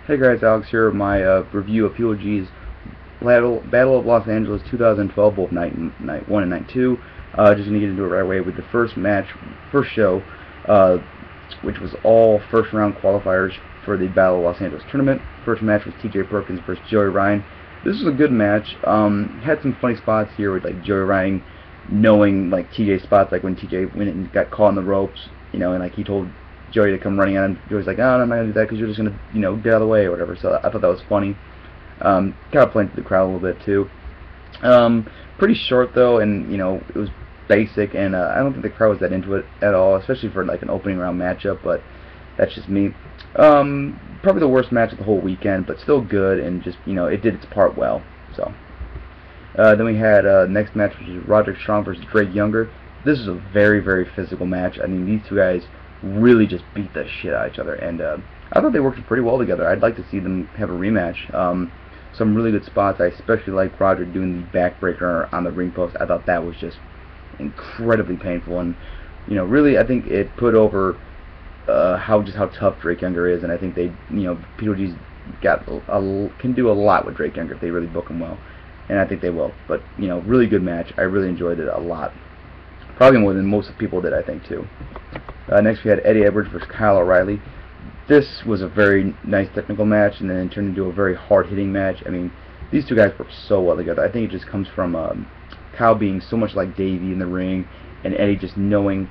Hey guys, Alex here with my review of PWG's Battle of Los Angeles 2012, both night 1 and night 2. Just going to get into it right away with the first show, which was all first round qualifiers for the Battle of Los Angeles tournament. First match was TJ Perkins versus Joey Ryan. This was a good match. Had some funny spots here with like Joey Ryan knowing like TJ's spots, like when TJ went and got caught in the ropes, and like he told Joey to come running at him. Joey's like, "Oh, no, I'm not gonna do that because you're just gonna, get out of the way or whatever." So I thought that was funny. Kind of playing to the crowd a little bit too. Pretty short though, and it was basic, and I don't think the crowd was that into it at all, especially for like an opening round matchup. But that's just me. Probably the worst match of the whole weekend, but still good, and just it did its part well. So then we had next match, which is Roderick Strong versus Drake Younger. This is a very, very physical match. I mean, these two guys really just beat the shit out of each other, and I thought they worked pretty well together. I'd like to see them have a rematch. Some really good spots. I especially like Roderick doing the backbreaker on the ring post. I thought that was just incredibly painful, and really I think it put over how tough Drake Younger is, and I think they PWG's can do a lot with Drake Younger if they really book him well, and I think they will. But really good match. I really enjoyed it a lot. Probably more than most people did, I think, too. Next we had Eddie Edwards versus Kyle O'Reilly. This was a very nice technical match, and then it turned into a very hard-hitting match. I mean, these two guys work so well together. I think it just comes from Kyle being so much like Davey in the ring, and Eddie just knowing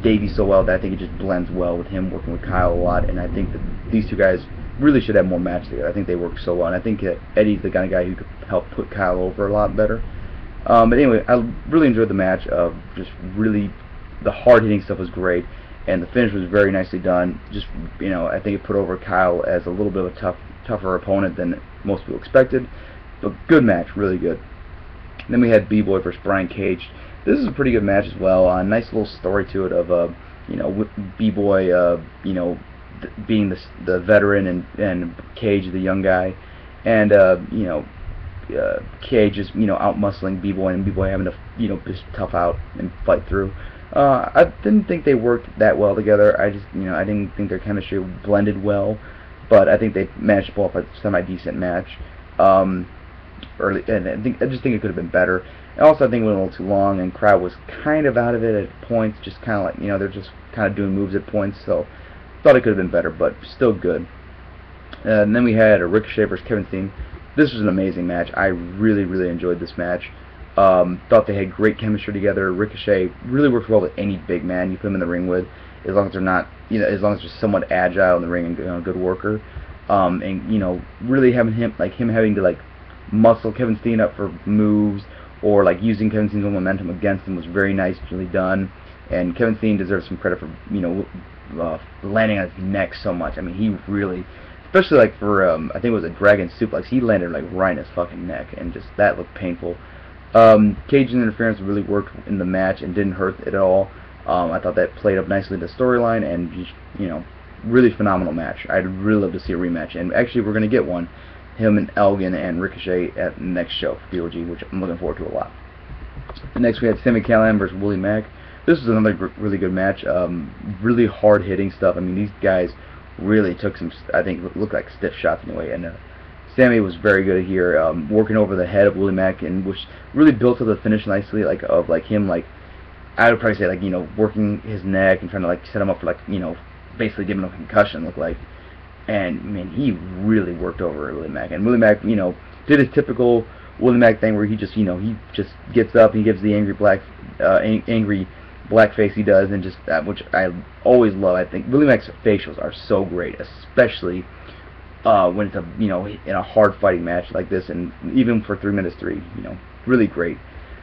Davey so well that I think it just blends well with him working with Kyle a lot. And I think that these two guys really should have more matches together. I think they work so well, and I think that Eddie's the kind of guy who could help put Kyle over a lot better. But anyway, I really enjoyed the match. Just really, the hard-hitting stuff was great, and the finish was very nicely done. Just I think it put over Kyle as a little bit of a tougher opponent than most people expected. But good match, really good. And then we had B-Boy versus Brian Cage. This is a pretty good match as well. Nice little story to it of B-Boy being the veteran and Cage the young guy, and Cage is out muscling B-Boy, and B-Boy having to just tough out and fight through. I didn't think they worked that well together. I just I didn't think their chemistry blended well, but I think they managed to pull off a semi-decent match early, and I just think it could have been better. And also I think it went a little too long, and crowd was kind of out of it at points, just kind of like they're just kind of doing moves at points. So thought it could have been better, but still good. And then we had a Ricochet versus Kevin Steen. This was an amazing match. I really, really enjoyed this match. Thought they had great chemistry together. Ricochet really works well with any big man you put him in the ring with, as long as they're not, as long as they're somewhat agile in the ring and a good worker. And really having him having to like muscle Kevin Steen up for moves, or like using Kevin Steen's own momentum against him was very nicely done. And Kevin Steen deserves some credit for landing on his neck so much. I mean, he really, especially like for I think it was a dragon suplex, he landed like right in his fucking neck, and just that looked painful. Cage's interference really worked in the match and didn't hurt it at all. I thought that played up nicely to the storyline, and just, really phenomenal match. I'd really love to see a rematch, and actually we're gonna get one, him and Elgin and Ricochet at the next show for PWG, which I'm looking forward to a lot. Next we had Sami Callihan versus Willie Mack. This was another really good match. Really hard hitting stuff. I mean, these guys really took some, I think, looked like stiff shots anyway, and Sami was very good here, working over the head of Willie Mack, and which really built to the finish nicely, him I would probably say working his neck and trying to set him up for basically giving him a concussion, looked like. And man, he really worked over Willie Mack, and Willie Mack did his typical Willie Mack thing where he just gets up and he gives the angry black face he does, and just which I always love. I think Willie Mack's facials are so great, especially when it's in a hard fighting match like this, and even for 3 minutes 3, really great.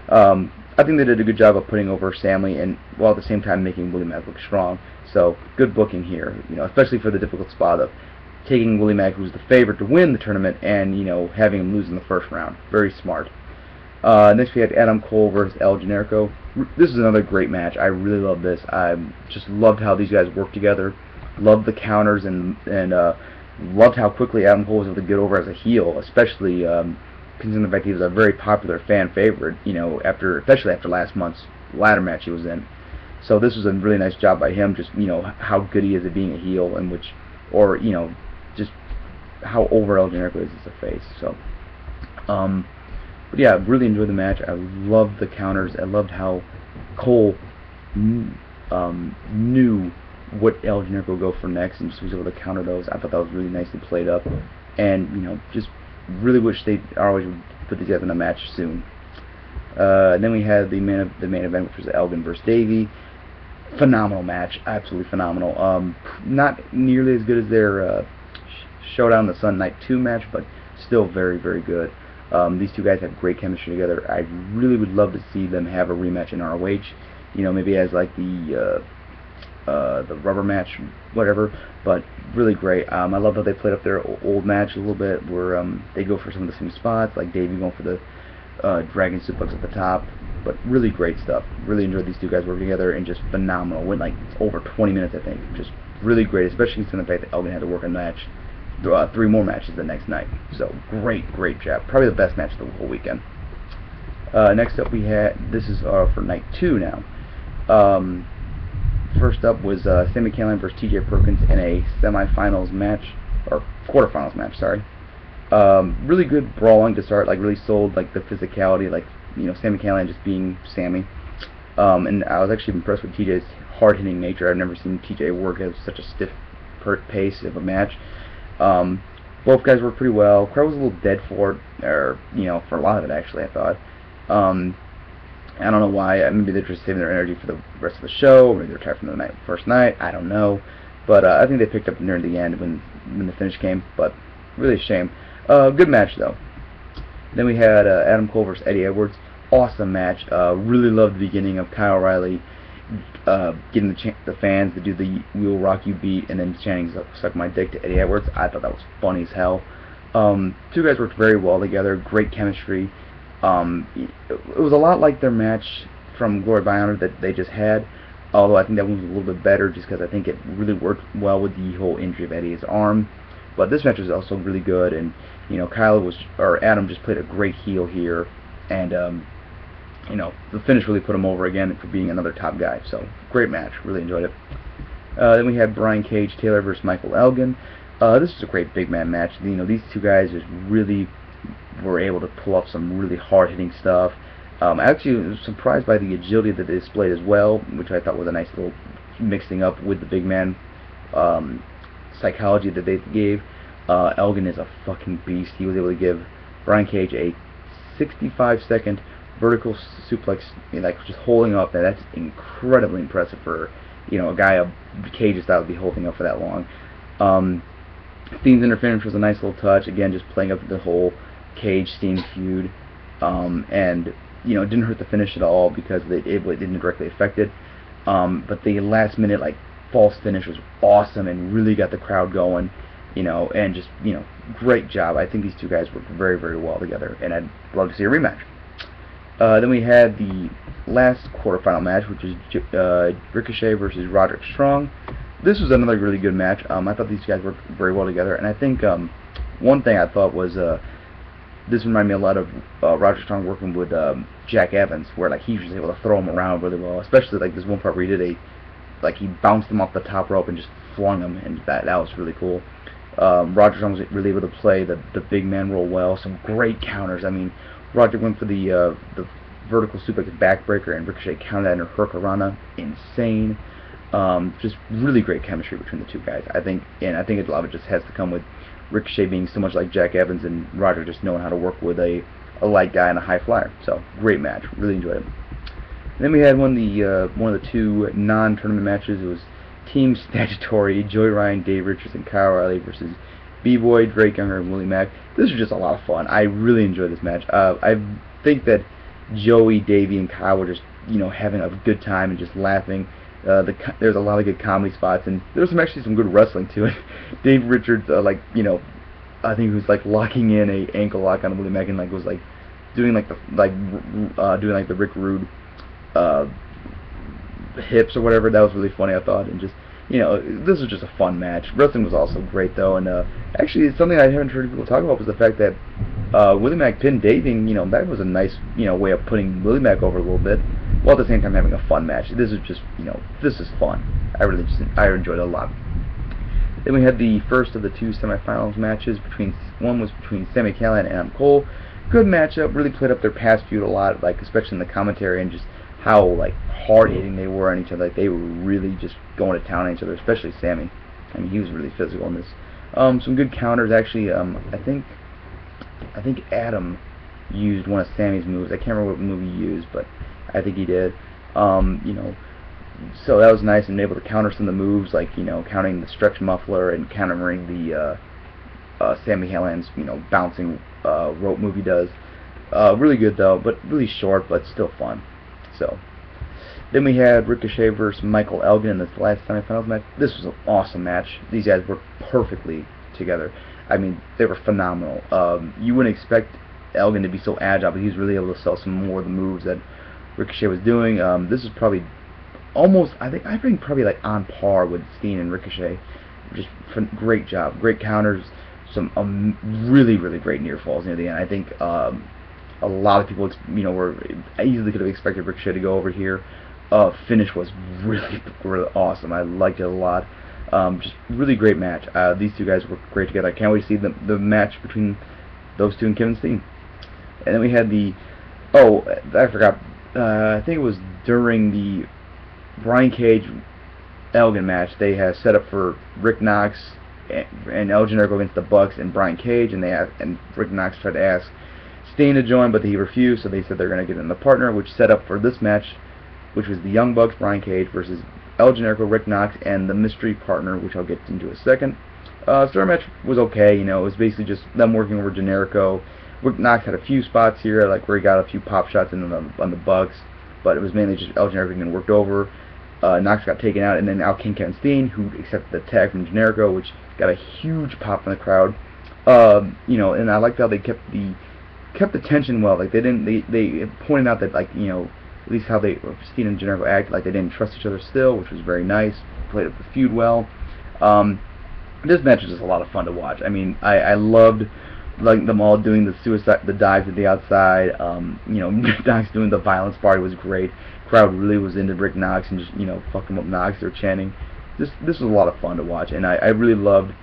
I think they did a good job of putting over Sami, and while at the same time making Willie Mack look strong. So good booking here, especially for the difficult spot of taking Willie Mack, who's the favorite to win the tournament, and having him lose in the first round. Very smart. Next we had Adam Cole versus El Generico. This is another great match. I really love this. I just loved how these guys worked together. Loved the counters, and loved how quickly Adam Cole was able to get over as a heel, especially considering the fact he was a very popular fan favorite, especially after last month's ladder match he was in. So this was a really nice job by him, just how good he is at being a heel, and just how over El Generico is as a face. So, but yeah, really enjoyed the match. I loved the counters. I loved how Cole knew what El Generico would go for next and just was able to counter those. I thought that was really nicely played up, and just really wish they always would put together in a match soon. And then we had the main event, which was Elgin versus Davey. Phenomenal match, absolutely phenomenal. Not nearly as good as their Showdown the Sun Night 2 match, but still very, very good. These two guys have great chemistry together. I really would love to see them have a rematch in ROH. Maybe as like the rubber match, whatever. But really great. I love how they played up their old match a little bit, where they go for some of the same spots, like Davey going for the Dragon Suplex at the top. But really great stuff. Really enjoyed these two guys working together, and just phenomenal. Went like over 20 minutes, I think. Just really great, especially considering the fact that Elgin had to work a match, 3 more matches the next night. So great job. Probably the best match of the whole weekend. Next up we had, this is for night 2 now. First up was Sami Callihan versus TJ Perkins in a semifinals match, or quarterfinals match, sorry. Really good brawling to start, like really sold like the physicality, like Sami Callihan just being Sami. And I was actually impressed with TJ's hard-hitting nature. I've never seen TJ work at such a stiff pace of a match. Both guys worked pretty well. Crowd was a little dead for it, or for a lot of it actually, I thought. I don't know why. Maybe they're just saving their energy for the rest of the show, or maybe they're tired from the first night. I don't know. But I think they picked up near the end when the finish came. But really a shame. Good match though. Then we had Adam Cole versus Eddie Edwards. Awesome match. Really loved the beginning of Kyle O'Reilly getting the fans to do the "We'll Rock You" beat, and then chanting "Suck My Dick" to Eddie Edwards. I thought that was funny as hell. Two guys worked very well together. Great chemistry. It was a lot like their match from Glory by Honor that they just had, although I think that one was a little bit better just because I think it really worked well with the whole injury of Eddie's arm. But this match was also really good, and Adam just played a great heel here, and the finish really put him over again for being another top guy. So great match, really enjoyed it. Then we had Brian Cage Taylor versus Michael Elgin. This was a great big man match. These two guys just really were able to pull off some really hard-hitting stuff. I actually was surprised by the agility that they displayed as well, which I thought was a nice little mixing up with the big man psychology that they gave. Elgin is a fucking beast. He was able to give Brian Cage a 65-second vertical suplex, like just holding up. That's incredibly impressive for a guy of Cage's style to be holding up for that long. Steen's interference was a nice little touch. Again, just playing up the whole Cage-Steen feud, and it didn't hurt the finish at all because it didn't directly affect it. But the last minute false finish was awesome and really got the crowd going. And just great job. I think these two guys worked very, very well together, and I'd love to see a rematch. Then we had the last quarterfinal match, which was Ricochet versus Roderick Strong. This was another really good match. I thought these guys worked very well together, and I think one thing I thought was this reminded me a lot of Roderick Strong working with Jack Evans, where he was able to throw him around really well, especially this one part where he did he bounced him off the top rope and just flung him, and that was really cool. Roderick Strong was really able to play the big man role well. Some great counters. I mean, Roderick went for the vertical suplex backbreaker, and Ricochet countered that in a hurricanrana. Insane. Just really great chemistry between the two guys. I think a lot of it just has to come with Ricochet being so much like Jack Evans, and Roderick just knowing how to work with a light guy and a high flyer. So great match. Really enjoyed it. And then we had one of the 2 non-tournament matches. It was Team Statutory, Joey Ryan, Dave Richards, and Kyle O'Reilly versus B-Boy, Drake Younger, and Willie Mack. This was just a lot of fun. I really enjoyed this match. I think that Joey, Davey, and Kyle were just having a good time and just laughing. There's a lot of good comedy spots, and there's actually some good wrestling to it. Dave Richards, I think he was locking in a ankle lock on Willie Mack, and was doing the Rick Rude hips or whatever. That was really funny, I thought, and just this was just a fun match. Wrestling was also great though, and actually something I haven't heard people talk about was the fact that Willie Mack pinned Davey. That was a nice way of putting Willie Mack over a little bit, while at the same time having a fun match. This is just this is fun. I enjoyed it a lot. Then we had the first of the two semifinals matches. One was between Sami Callihan and Adam Cole. Good matchup. Really played up their past feud a lot, like especially in the commentary and just how like hard hitting they were on each other. Like they were really just going to town on each other, especially Sami. I mean, he was really physical in this. Some good counters actually. I think Adam used one of Sami's moves. I can't remember what move he used, but I think he did. You know, so that was nice, and able to counter some of the moves, like, you know, counting the stretch muffler and countering the Sami Callihan's, you know, bouncing rope move he does. Really good though, but really short, but still fun. So then we had Ricochet versus Michael Elgin in this last semifinals match. This was an awesome match. These guys were perfectly together. I mean, they were phenomenal. You wouldn't expect Elgin to be so agile, but he was really able to sell some more of the moves that Ricochet was doing. This is probably almost, I think probably like on par with Steen and Ricochet. Just great job, great counters, some really great near falls near the end. I think a lot of people, you know, were easily could have expected Ricochet to go over here. Finish was really awesome. I liked it a lot. Just really great match. These two guys were great together. I can't wait to see the match between those two and Kevin Steen. And then we had the, oh, I forgot, I think it was during the Brian Cage Elgin match. They had set up for Rick Knox and El Generico against the Bucks and Brian Cage, and Rick Knox tried to ask Steen to join, but he refused, so they said they're going to get in the partner, which set up for this match, which was the Young Bucks, Brian Cage, versus El Generico, Rick Knox, and the mystery partner, which I'll get into in a second. Star match was okay, you know, it was basically just them working over Generico. Rick Knox had a few spots here, like where he got a few pop shots on the Bucks, but it was mainly just El Generico getting worked over. Knox got taken out, and then out came Kevin Steen, who accepted the tag from Generico, which got a huge pop from the crowd. You know, and I liked how they kept the tension well. Like they pointed out that, like, you know, at least how Steen and Generico acted, like they didn't trust each other still, which was very nice. Played up the feud well. This match was just a lot of fun to watch. I mean, I loved like them all doing the dives at the outside. You know, Rick Knox doing the violence party was great. Crowd really was into Rick Knox and just, you know, fucking up Knox. They were chanting. This was a lot of fun to watch, and I really loved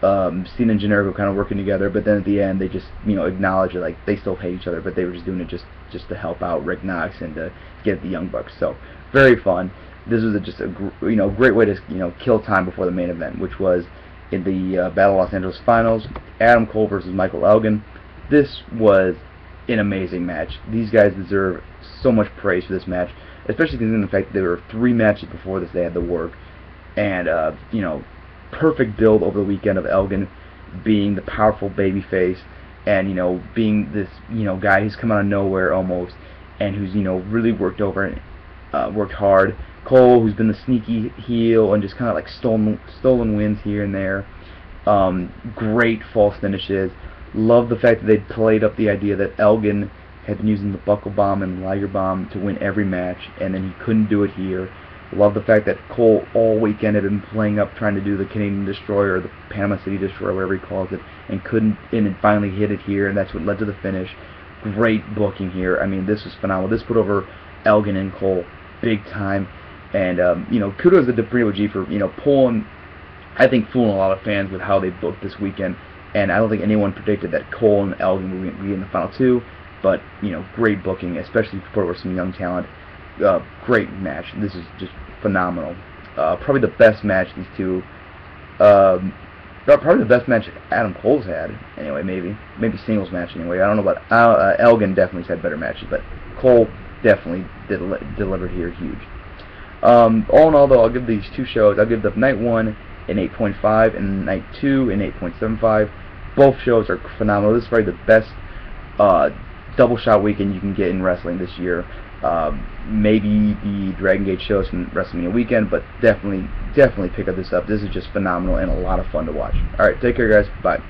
Steen and Generico kind of working together. But then at the end, they just, you know, acknowledged it, like they still hate each other, but they were just doing it just to help out Rick Knox and to get the Young Bucks. So very fun. This was just a great way to, you know, kill time before the main event, which was in the Battle of Los Angeles Finals, Adam Cole versus Michael Elgin. This was an amazing match. These guys deserve so much praise for this match, especially considering the fact that there were 3 matches before this they had to work. And, you know, perfect build over the weekend of Elgin being the powerful babyface and, you know, being this, you know, guy who's come out of nowhere almost and who's, you know, really worked over and worked hard. Cole, who's been the sneaky heel and just kind of like stolen wins here and there. Great false finishes. Love the fact that they played up the idea that Elgin had been using the buckle bomb and Liger bomb to win every match, and then he couldn't do it here. Love the fact that Cole all weekend had been playing up trying to do the Canadian Destroyer or the Panama City Destroyer, whatever he calls it, and couldn't, and then finally hit it here, and that's what led to the finish. Great booking here. I mean, this was phenomenal. This put over Elgin and Cole big time. And, you know, kudos to the PWG for, you know, fooling a lot of fans with how they booked this weekend. And I don't think anyone predicted that Cole and Elgin would be in the final 2. But, you know, great booking, especially for some young talent. Great match. This is just phenomenal. Probably the best match these two. Probably the best match Adam Cole's had. Anyway, maybe singles match anyway. I don't know about Elgin. Definitely had better matches, but Cole definitely delivered here huge. All in all, though, I'll give these 2 shows. I'll give the night 1 an 8.5 and night 2 an 8.75. Both shows are phenomenal. This is probably the best double shot weekend you can get in wrestling this year. Maybe the Dragon Gate shows from WrestleMania weekend, but definitely pick up this up. This is just phenomenal and a lot of fun to watch. Alright, take care, guys. Bye.